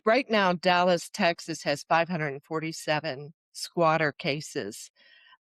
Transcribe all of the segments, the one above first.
Right now, Dallas, Texas has 547 squatter cases.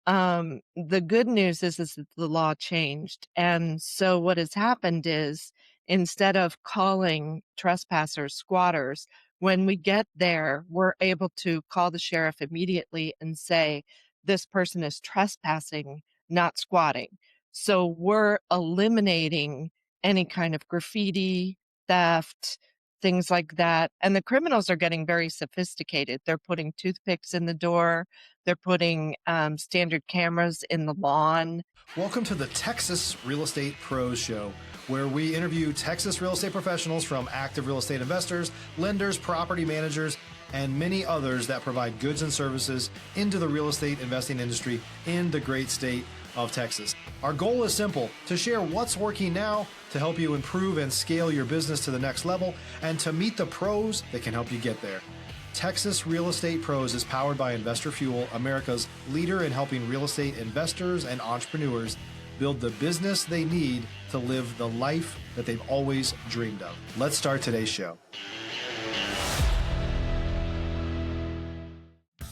The good news is that the law changed. And so what has happened is instead of calling trespassers squatters, when we get there, we're able to call the sheriff immediately and say, this person is trespassing, not squatting. So we're eliminating any kind of graffiti, theft, things like that. And the criminals are getting very sophisticated. They're putting toothpicks in the door. They're putting standard cameras in the lawn. Welcome to the Texas Real Estate Pros Show, where we interview Texas real estate professionals from active real estate investors, lenders, property managers, and many others that provide goods and services into the real estate investing industry in the great state of Texas. Our goal is simple: to share what's working now to help you improve and scale your business to the next level, and to meet the pros that can help you get there. Texas Real Estate Pros is powered by Investor Fuel, America's leader in helping real estate investors and entrepreneurs build the business they need to live the life that they've always dreamed of. Let's start today's show.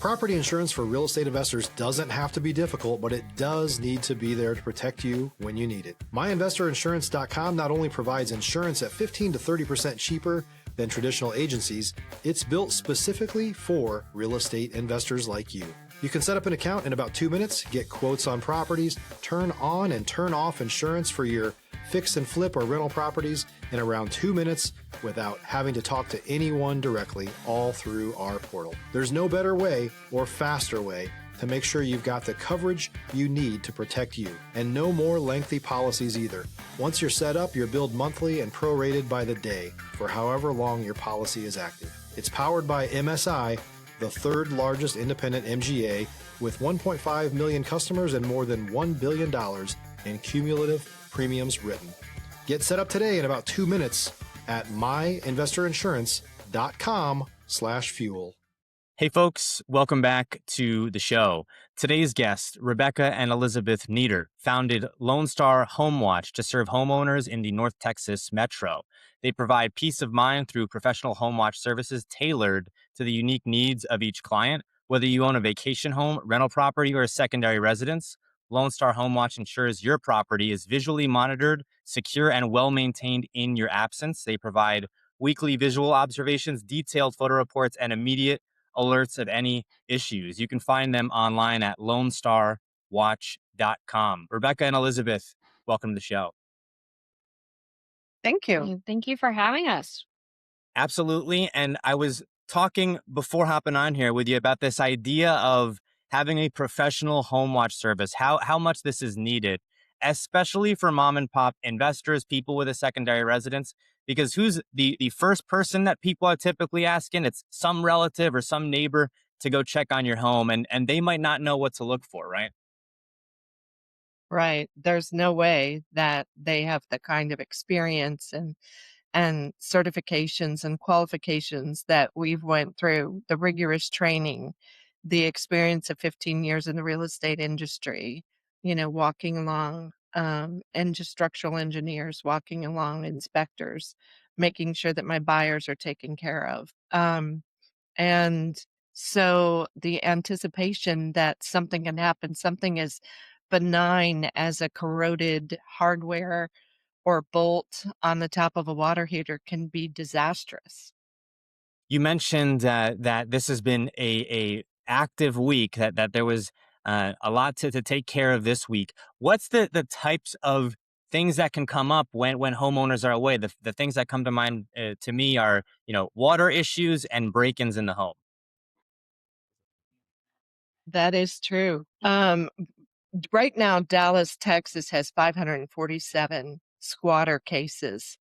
Property insurance for real estate investors doesn't have to be difficult, but it does need to be there to protect you when you need it. MyInvestorInsurance.com not only provides insurance at 15 to 30% cheaper than traditional agencies, it's built specifically for real estate investors like you. You can set up an account in about 2 minutes, get quotes on properties, turn on and turn off insurance for your fix and flip or rental properties in around 2 minutes without having to talk to anyone directly, all through our portal. There's no better way or faster way to make sure you've got the coverage you need to protect you, and no more lengthy policies either. Once you're set up, you're billed monthly and prorated by the day for however long your policy is active. It's powered by MSI, the third largest independent MGA, with 1.5 million customers and more than $1 billion in cumulative premiums written. Get set up today in about 2 minutes at myinvestorinsurance.com/fuel. Hey folks, welcome back to the show. Today's guest, Rebecca and Elizabeth Nietert, founded Lone Star Home Watch to serve homeowners in the North Texas metro. They provide peace of mind through professional home watch services tailored to the unique needs of each client. Whether you own a vacation home, rental property, or a secondary residence, Lone Star Home Watch ensures your property is visually monitored, secure, and well-maintained in your absence. They provide weekly visual observations, detailed photo reports, and immediate alerts of any issues. You can find them online at lonestarwatch.com. Rebecca and Elizabeth, welcome to the show. Thank you. Thank you for having us. Absolutely. And I was talking before hopping on here with you about this idea of having a professional home watch service, how much this is needed, especially for mom and pop investors, people with a secondary residence. Because who's the first person that people are typically asking? It's some relative or some neighbor to go check on your home, and they might not know what to look for, right? Right. There's no way that they have the kind of experience and certifications and qualifications that we've went through, the rigorous training, the experience of 15 years in the real estate industry, walking along, and just structural engineers walking along, inspectors, making sure that my buyers are taken care of. And so the anticipation that something can happen, something as benign as a corroded hardware or bolt on the top of a water heater can be disastrous. You mentioned that this has been a active week, that there was a lot to take care of this week. What's the types of things that can come up when homeowners are away? The things that come to mind to me are, water issues and break-ins in the home. That is true. Right now, Dallas, Texas has 547 squatter cases.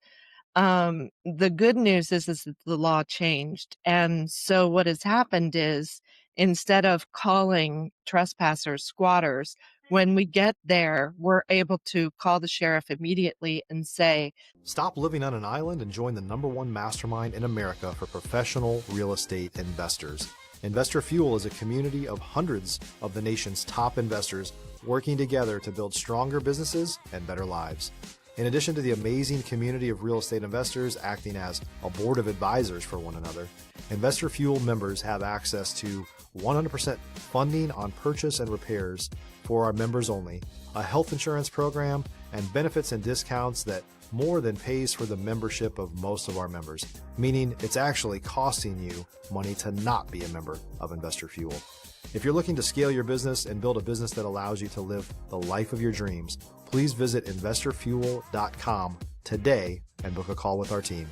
The good news is that the law changed. And so what has happened is instead of calling trespassers squatters, when we get there, we're able to call the sheriff immediately and say, Stop living on an island and join the #1 mastermind in America for professional real estate investors. Investor Fuel is a community of hundreds of the nation's top investors working together to build stronger businesses and better lives. In addition to the amazing community of real estate investors acting as a board of advisors for one another, Investor Fuel members have access to 100% funding on purchase and repairs for our members only, a health insurance program, and benefits and discounts that more than pays for the membership of most of our members, meaning it's actually costing you money to not be a member of Investor Fuel. If you're looking to scale your business and build a business that allows you to live the life of your dreams, please visit investorfuel.com today and book a call with our team.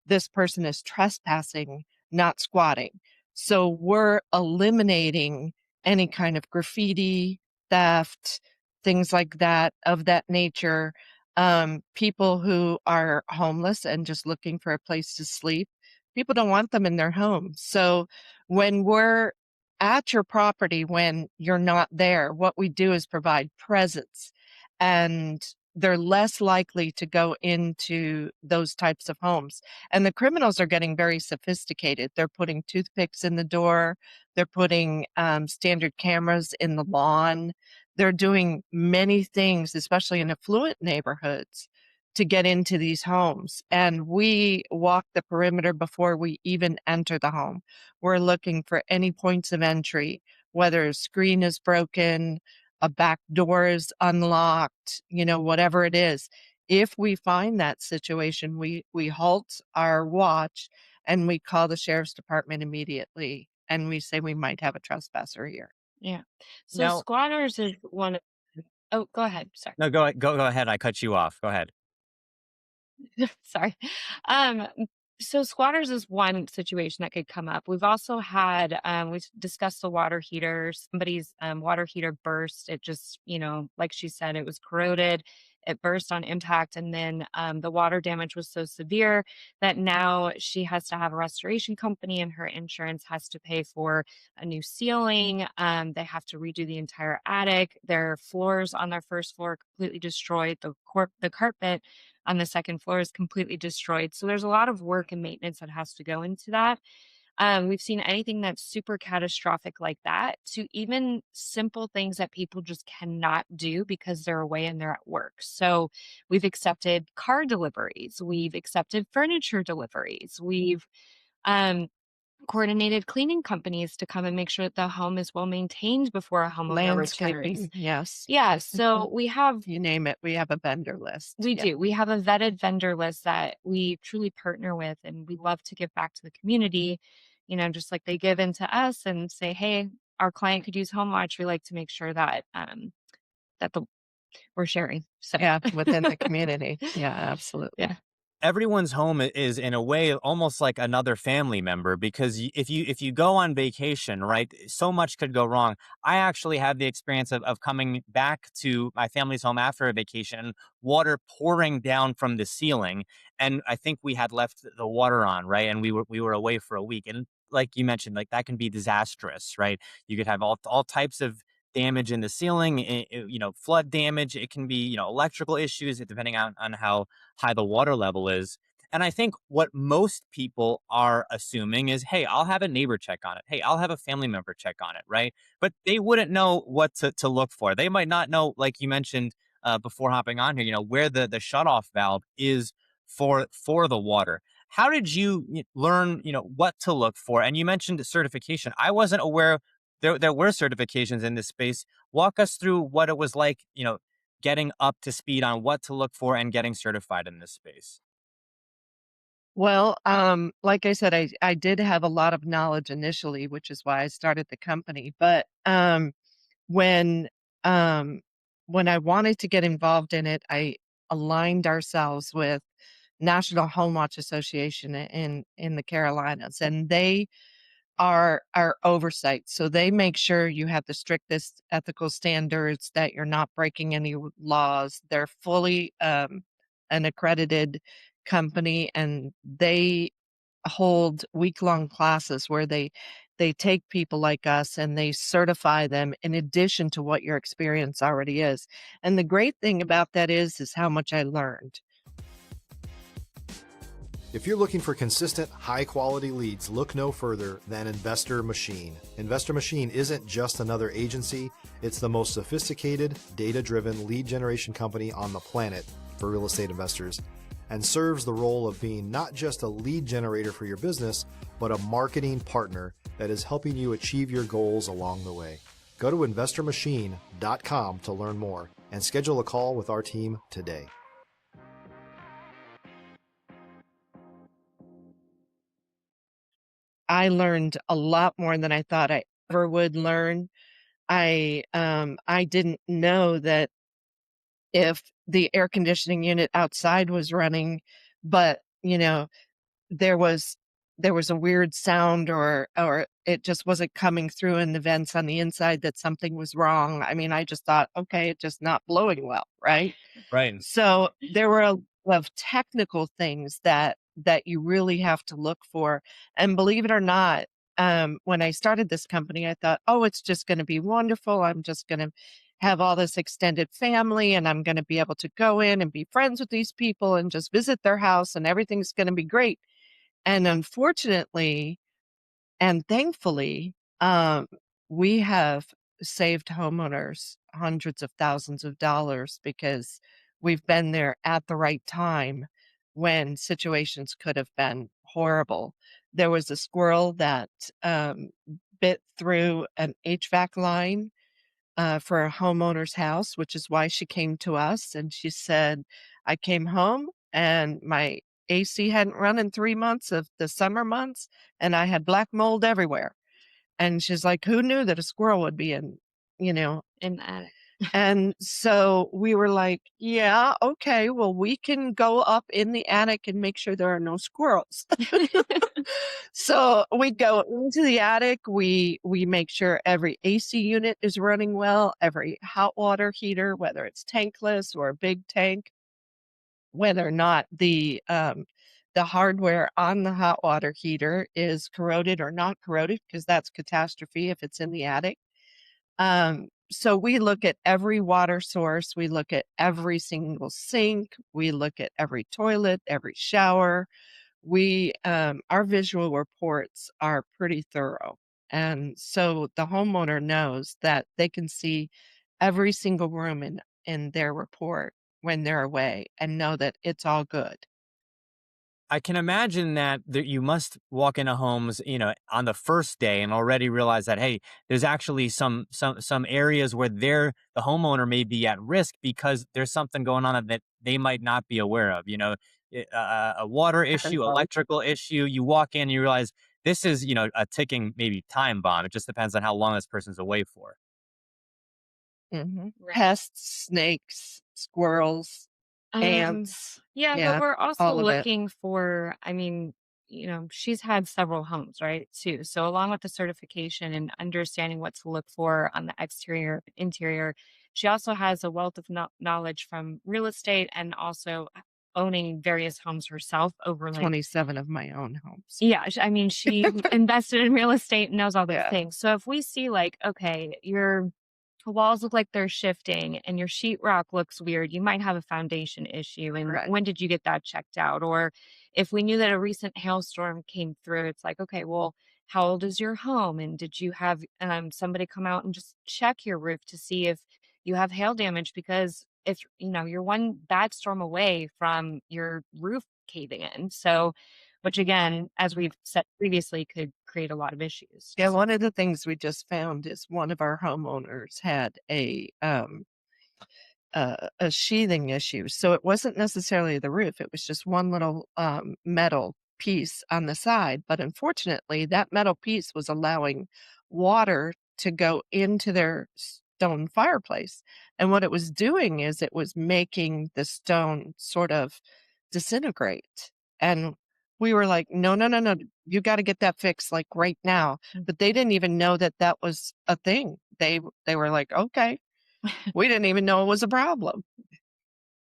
This person is trespassing, not squatting. So we're eliminating any kind of graffiti, theft, things like that of that nature. People who are homeless and just looking for a place to sleep, people don't want them in their homes. So when we're at your property, when you're not there, what we do is provide presence, and they're less likely to go into those types of homes. And the criminals are getting very sophisticated. They're putting toothpicks in the door. They're putting standard cameras in the lawn. They're doing many things, especially in affluent neighborhoods, to get into these homes. And we walk the perimeter before we even enter the home. We're looking for any points of entry, whether a screen is broken, a back door is unlocked, whatever it is. If we find that situation, we halt our watch and we call the sheriff's department immediately. And we say we might have a trespasser here. Yeah. So No, squatters is one of, oh, go ahead. Sorry. no, go ahead. I cut you off. Go ahead. Sorry. Um, so squatters is one situation that could come up. We've also had, we've discussed the water heater. Somebody's water heater burst. It just, like she said, it was corroded. It burst on impact. And then the water damage was so severe that now she has to have a restoration company and her insurance has to pay for a new ceiling. They have to redo the entire attic. Their floors on their first floor completely destroyed. The carpet on the second floor is completely destroyed. So there's a lot of work and maintenance that has to go into that. We've seen anything that's super catastrophic like that to even simple things that people just cannot do because they're away and they're at work. So we've accepted car deliveries. We've accepted furniture deliveries. We've coordinated cleaning companies to come and make sure that the home is well maintained before a homeowner returns. Landscaping, yes. Yeah, so we have You name it, we have a vendor list. we Yeah. do. We have a vetted vendor list that we truly partner with, and we love to give back to the community, just like they give into us and say, hey, our client could use Home Watch. We like to make sure that we're sharing. So Yeah, within the community. Yeah, absolutely. yeah. Everyone's home is in a way almost like another family member, because if you go on vacation, right, so much could go wrong. I actually had the experience of coming back to my family's home after a vacation and water pouring down from the ceiling, and I think we had left the water on, right, and we were away for a week, and like you mentioned, like that can be disastrous, right? You could have all types of damage in the ceiling, flood damage. It can be, electrical issues depending on how high the water level is. And I think what most people are assuming is, hey, I'll have a neighbor check on it. Hey, I'll have a family member check on it, right? But they wouldn't know what to look for. They might not know, like you mentioned before hopping on here, where the shutoff valve is for the water. How did you learn, what to look for? And you mentioned certification. I wasn't aware there were certifications in this space. Walk us through what it was like, getting up to speed on what to look for and getting certified in this space. Well, like I said, I did have a lot of knowledge initially, which is why I started the company. But when when I wanted to get involved in it, I aligned ourselves with National Home Watch Association in the Carolinas, and they are our oversight. So they make sure you have the strictest ethical standards, that you're not breaking any laws. They're fully an accredited company, and they hold week-long classes where they take people like us and they certify them in addition to what your experience already is. And the great thing about that is how much I learned. If you're looking for consistent, high-quality leads, look no further than Investor Machine. Investor Machine isn't just another agency. It's the most sophisticated, data-driven lead generation company on the planet for real estate investors. and serves the role of being not just a lead generator for your business, but a marketing partner that is helping you achieve your goals along the way. Go to investormachine.com to learn more and schedule a call with our team today. I learned a lot more than I thought I ever would learn. I didn't know that if the air conditioning unit outside was running, but there was there was a weird sound or it just wasn't coming through in the vents on the inside, that something was wrong. I mean, I just thought, okay, it's just not blowing well, right? Right. So there were a lot of technical things that you really have to look for. And believe it or not, when I started this company, I thought, oh, it's just going to be wonderful. I'm just going to have all this extended family and I'm going to be able to go in and be friends with these people and just visit their house and everything's going to be great. And unfortunately, and thankfully, we have saved homeowners hundreds of thousands of dollars because we've been there at the right time when situations could have been horrible. There was a squirrel that bit through an HVAC line for a homeowner's house, which is why she came to us. And she said, I came home and my AC hadn't run in 3 months of the summer months, and I had black mold everywhere. And she's like, who knew that a squirrel would be you know, In the attic. and so we were like, yeah, okay, well, we can go up in the attic and make sure there are no squirrels. So we go into the attic, we make sure every AC unit is running well, every hot water heater, whether it's tankless or a big tank, whether or not the hardware on the hot water heater is corroded or not corroded, because that's catastrophe if it's in the attic. So we look at every water source, we look at every single sink, we look at every toilet, every shower. Our visual reports are pretty thorough. And so the homeowner knows that they can see every single room in their report when they're away and know that it's all good. I can imagine that you must walk into homes, on the first day and already realize that, hey, there's actually some areas where the homeowner may be at risk because there's something going on that they might not be aware of. A water issue, electrical issue. You walk in, and you realize this is, a ticking maybe time bomb. It just depends on how long this person's away for. Mhm. Right. Pests, snakes, squirrels, ants. Yeah, but Yeah, we're also all of it. looking for, she's had several homes, right? Too. So along with the certification and understanding what to look for on the exterior, interior, she also has a wealth of knowledge from real estate and also owning various homes herself over 27 of my own homes. yeah, she invested in real estate and knows all those Yeah, things. So if we see okay, your walls look like they're shifting and your sheetrock looks weird, you might have a foundation issue. And correct. when did you get that checked out? Or if we knew that a recent hailstorm came through, it's like, okay, well, how old is your home? And did you have somebody come out and just check your roof to see if you have hail damage? Because if you're one bad storm away from your roof caving in. So, which again, as we've said previously, could create a lot of issues. Yeah, one of the things we just found is one of our homeowners had a sheathing issue. So it wasn't necessarily the roof, it was just one little metal piece on the side. But unfortunately, that metal piece was allowing water to go into their stone fireplace. And what it was doing is it was making the stone sort of disintegrate. And we were like, no, no, no, no, you got to get that fixed like right now. But they didn't even know that that was a thing. They were like, okay, we didn't even know it was a problem.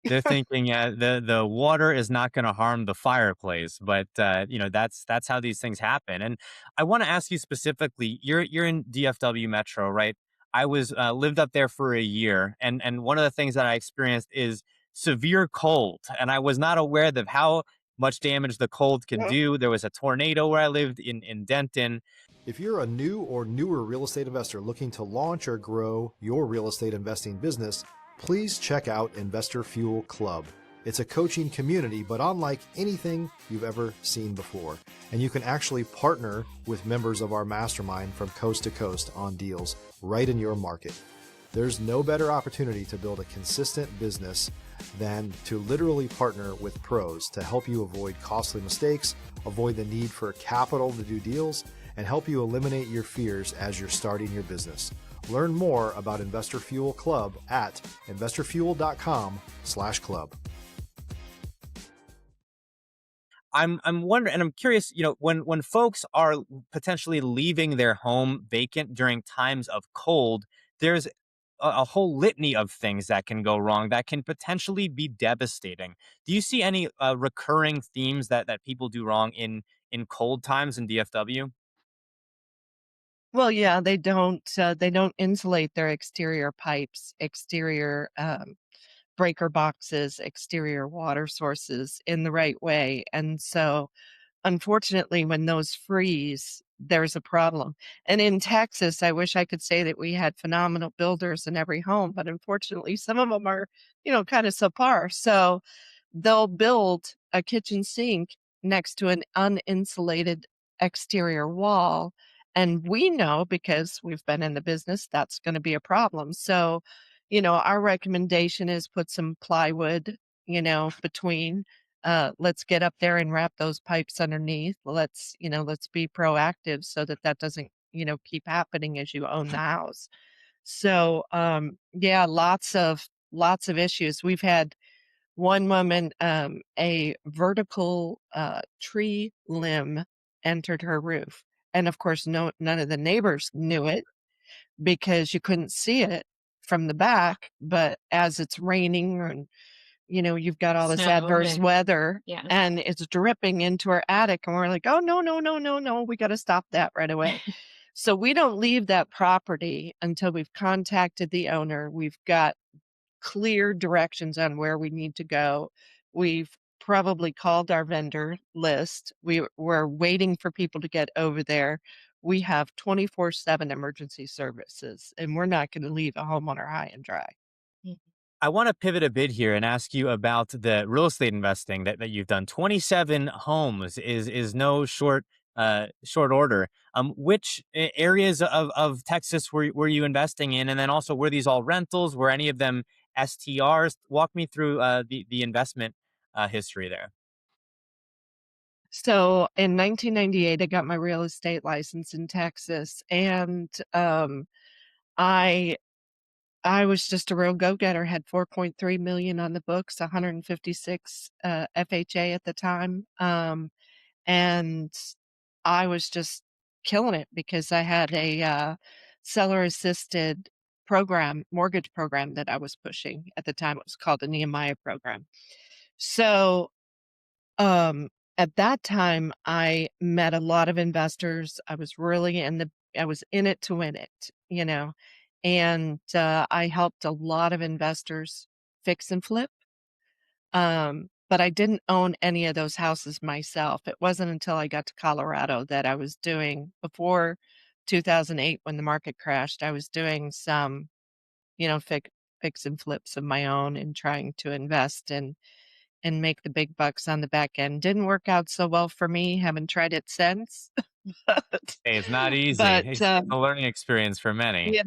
They're thinking the water is not going to harm the fireplace, but that's how these things happen. And I want to ask you specifically. You're in DFW Metro, right? I was lived up there for a year, and one of the things that I experienced is severe cold, and I was not aware of how much damage the cold can Well, do. There was a tornado where I lived in Denton. If you're a new or newer real estate investor looking to launch or grow your real estate investing business, please check out Investor Fuel Club. It's a coaching community, but unlike anything you've ever seen before. And you can actually partner with members of our mastermind from coast to coast on deals right in your market. There's no better opportunity to build a consistent business than to literally partner with pros to help you avoid costly mistakes, avoid the need for capital to do deals, and help you eliminate your fears as you're starting your business. Learn more about Investor Fuel Club at investorfuel.com/club. I'm wondering, and I'm curious, when folks are potentially leaving their home vacant during times of cold, there's a whole litany of things that can go wrong that can potentially be devastating. Do you see any recurring themes that people do wrong in cold times in DFW? Well, yeah, they don't insulate their exterior pipes, exterior, breaker boxes, exterior water sources in the right way, and so unfortunately, when those freeze, there's a problem. And in Texas, I wish I could say that we had phenomenal builders in every home, but unfortunately, some of them are, kind of subpar. So they'll build a kitchen sink next to an uninsulated exterior wall. And we know because we've been in the business, that's going to be a problem. So, our recommendation is put some plywood, between let's get up there and wrap those pipes underneath. Let's be proactive so that that doesn't, keep happening as you own the house. So, yeah, lots of issues. We've had one woman, a vertical tree limb entered her roof. And of course, none of the neighbors knew it because you couldn't see it from the back. But as it's raining and you've got all this Snow adverse and weather yeah. and it's dripping into our attic. And we're like, oh, no, no, no, no, no. We got to stop that right away. So we don't leave that property until we've contacted the owner. We've got clear directions on where we need to go. We've probably called our vendor list. We're waiting for people to get over there. We have 24/7 emergency services, and we're not going to leave a homeowner high and dry. Mhm. I want to pivot a bit here and ask you about the real estate investing that you've done. 27 homes is no short order. Which areas of Texas were you investing in? And then also, were these all rentals? Were any of them STRs? Walk me through the investment history there. So in 1998, I got my real estate license in Texas, and I I was just a real go-getter. Had 4.3 million on the books, 156 FHA at the time, and I was just killing it because I had a seller-assisted mortgage program that I was pushing at the time. It was called the Nehemiah program. So um, at that time, I met a lot of investors. I was in it to win it, and I helped a lot of investors fix and flip. But I didn't own any of those houses myself. It wasn't until I got to Colorado that I was doing, before 2008 when the market crashed, I was doing some, fix and flips of my own and trying to invest and make the big bucks on the back end. Didn't work out so well for me, haven't tried it since. But Hey, it's not easy. but, It's a learning experience for many. yeah,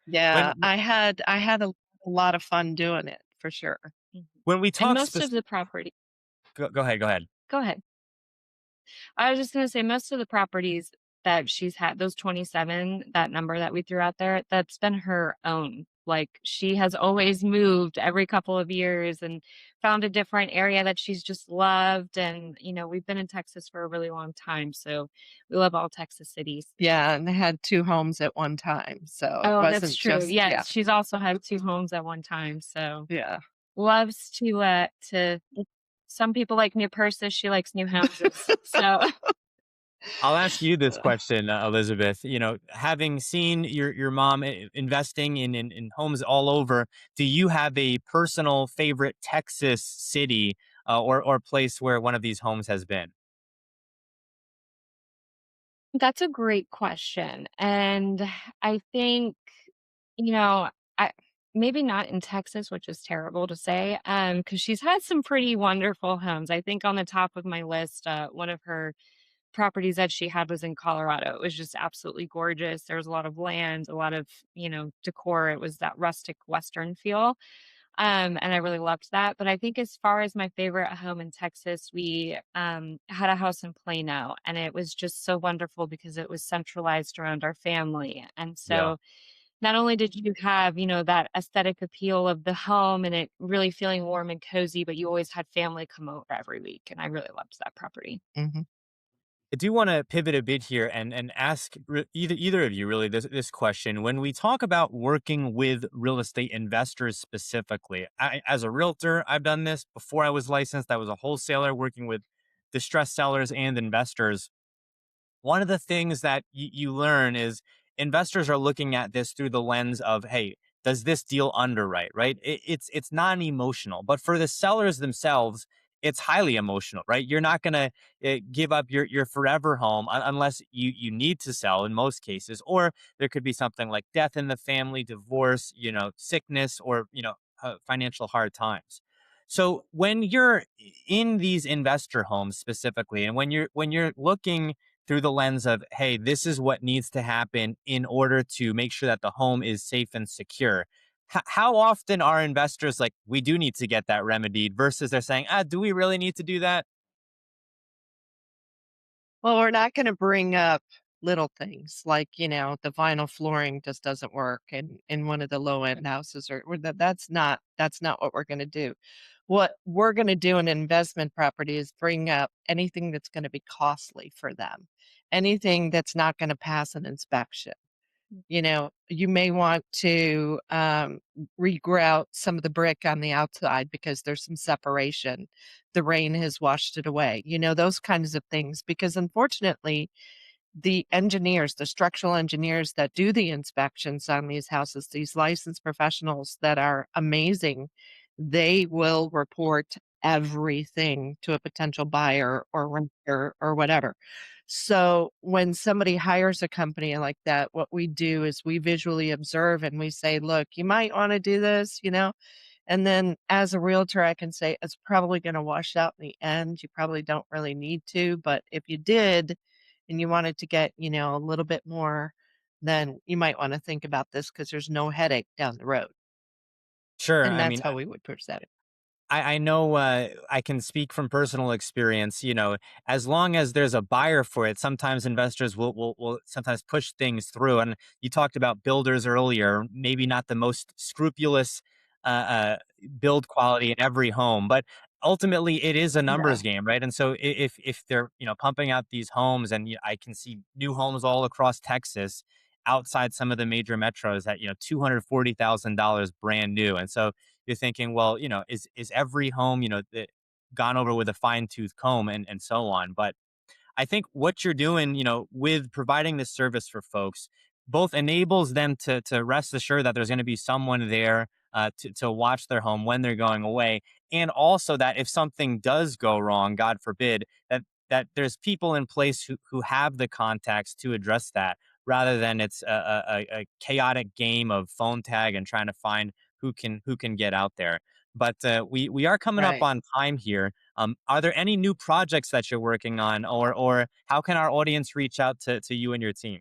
yeah, When I had a lot of fun doing it for sure. Mhm. when we And talk most of the property go ahead, go ahead. Go ahead. I was just gonna say most of the properties that she's had, those 27, that number that we threw out there, that's been her own. Like, she has always moved every couple of years and found a different area that she's just loved, and, we've been in Texas for a really long time, so we love all Texas cities. Yeah, and I had 2 homes at one time, so it Oh, that's wasn't true. just, yeah, Yes, she's also had 2 homes at one time, so yeah. loves to some people like new purses, she likes new houses. So I'll ask you this question, Elizabeth. Having seen your mom investing in homes all over, do you have a personal favorite Texas city or place where one of these homes has been? that's a great question. And I think, you know, I maybe not in Texas, which is terrible to say, because she's had some pretty wonderful homes. I think on the top of my list, one of her properties that she had was in Colorado. It was just absolutely gorgeous. There was a lot of land, a lot of, decor. It was that rustic Western feel. And I really loved that. But I think as far as my favorite home in Texas, we had a house in Plano, and it was just so wonderful because it was centralized around our family. And Yeah. so not only did you have, that aesthetic appeal of the home and it really feeling warm and cozy, but you always had family come over every week. And I really loved that property. Mhm. I do want to pivot a bit here and ask either of you really this question. When we talk about working with real estate investors specifically, as a realtor, I've done this before I was licensed. I was a wholesaler working with distressed sellers and investors. One of the things that you learn is investors are looking at this through the lens of, hey, does this deal underwrite, right? It's non-emotional, but for the sellers themselves, it's highly emotional, right? You're not going to give up your forever home unless you need to sell in most cases, or there could be something like death in the family, divorce, sickness, or financial hard times. So when you're in these investor homes specifically, and when you're looking through the lens of, hey, this is what needs to happen in order to make sure that the home is safe and secure. How often are investors like, we do need to get that remedied versus they're saying, do we really need to do that? Well, we're not gonna bring up little things like, the vinyl flooring just doesn't work in one of the low end houses or that's not what we're gonna do. What we're gonna do in investment property is bring up anything that's gonna be costly for them, anything that's not gonna pass an inspection. You may want to regrout some of the brick on the outside because there's some separation. The rain has washed it away, those kinds of things. Because unfortunately, the structural engineers that do the inspections on these houses, these licensed professionals that are amazing, they will report everything to a potential buyer or renter or whatever. So when somebody hires a company like that, what we do is we visually observe and we say, look, you might want to do this, and then as a realtor, I can say it's probably going to wash out in the end. You probably don't really need to, but if you did and you wanted to get, a little bit more, then you might want to think about this because there's no headache down the road. Sure. And I that's mean, how we would present it. I know I can speak from personal experience. As long as there's a buyer for it, sometimes investors will sometimes push things through. And you talked about builders earlier, maybe not the most scrupulous uh, uh, build quality in every home, but ultimately it is a numbers No. game, right? And so if they're pumping out these homes, and I can see new homes all across Texas, outside some of the major metros at $240,000 brand new, and so you're thinking, well, is every home, gone over with a fine tooth comb and so on. But I think what you're doing, with providing this service for folks, both enables them to rest assured that there's going to be someone there to watch their home when they're going away, and also that if something does go wrong, God forbid, that there's people in place who have the contacts to address that, rather than it's a chaotic game of phone tag and trying to find who can get out there. But we are coming up Right. on time here. Are there any new projects that you're working on, or how can our audience reach out to you and your team?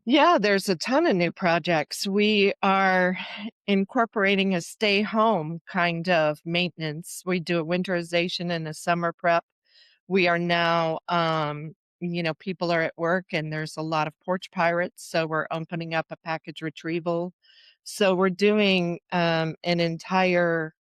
Yeah, there's a ton of new projects. We are incorporating a stay home kind of maintenance. We do a winterization and a summer prep. We are now, people are at work and there's a lot of porch pirates. So we're opening up a package retrieval. So we're doing an entire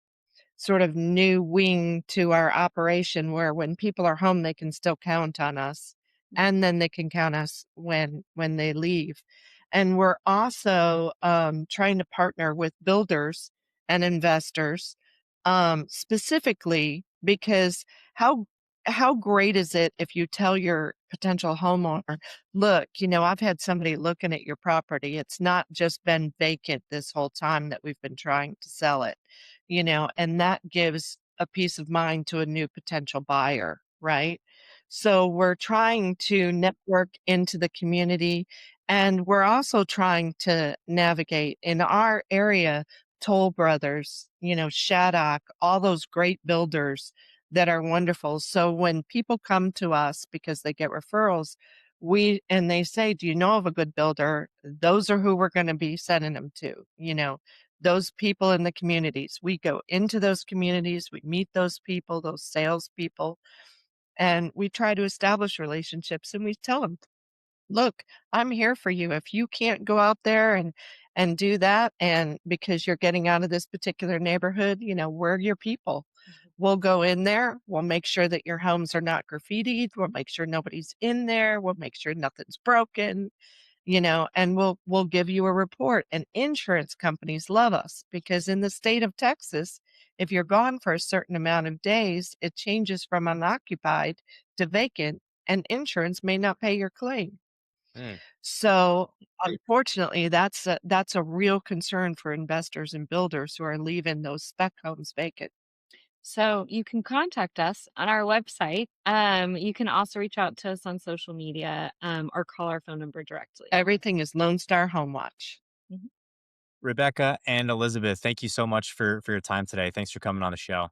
sort of new wing to our operation where when people are home, they can still count on us. And then they can count us when they leave. And we're also trying to partner with builders and investors, specifically because how how great is it if you tell your potential homeowner, look, I've had somebody looking at your property. It's not just been vacant this whole time that we've been trying to sell it, and that gives a peace of mind to a new potential buyer, right? So we're trying to network into the community And we're also trying to navigate in our area, Toll Brothers, Shattuck, all those great builders that are wonderful. So when people come to us because they get referrals, and they say, "Do you know of a good builder?" Those are who we're going to be sending them to, those people in the communities. We go into those communities, we meet those people, those salespeople, and we try to establish relationships, and we tell them, "Look, I'm here for you. If you can't go out there and do that, and because you're getting out of this particular neighborhood, we're your people. We'll go in there. We'll make sure that your homes are not graffitied. We'll make sure nobody's in there. We'll make sure nothing's broken, and we'll give you a report." And insurance companies love us because in the state of Texas, if you're gone for a certain amount of days, it changes from unoccupied to vacant, and insurance may not pay your claim. Mm. So unfortunately, that's a real concern for investors and builders who are leaving those spec homes vacant. So you can contact us on our website. You can also reach out to us on social media, or call our phone number directly. Everything is Lone Star Home Watch. Mhm. Rebecca and Elizabeth, thank you so much for your time today. Thanks for coming on the show.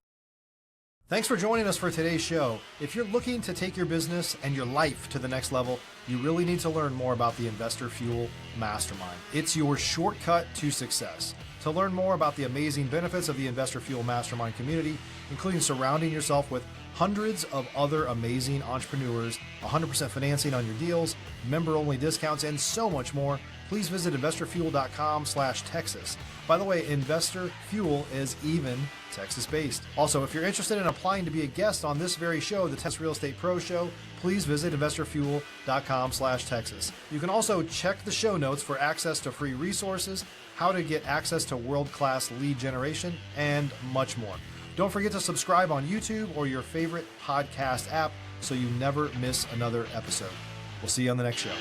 Thanks for joining us for today's show. If you're looking to take your business and your life to the next level, you really need to learn more about the Investor Fuel Mastermind. It's your shortcut to success. To learn more about the amazing benefits of the Investor Fuel Mastermind community, including surrounding yourself with hundreds of other amazing entrepreneurs, 100% financing on your deals, member-only discounts, and so much more, please visit investorfuel.com/Texas. By the way, Investor Fuel is even Texas-based. Also, if you're interested in applying to be a guest on this very show, the Texas Real Estate Pro Show, please visit investorfuel.com/Texas. You can also check the show notes for access to free resources, how to get access to world-class lead generation, and much more. Don't forget to subscribe on YouTube or your favorite podcast app so you never miss another episode. We'll see you on the next show.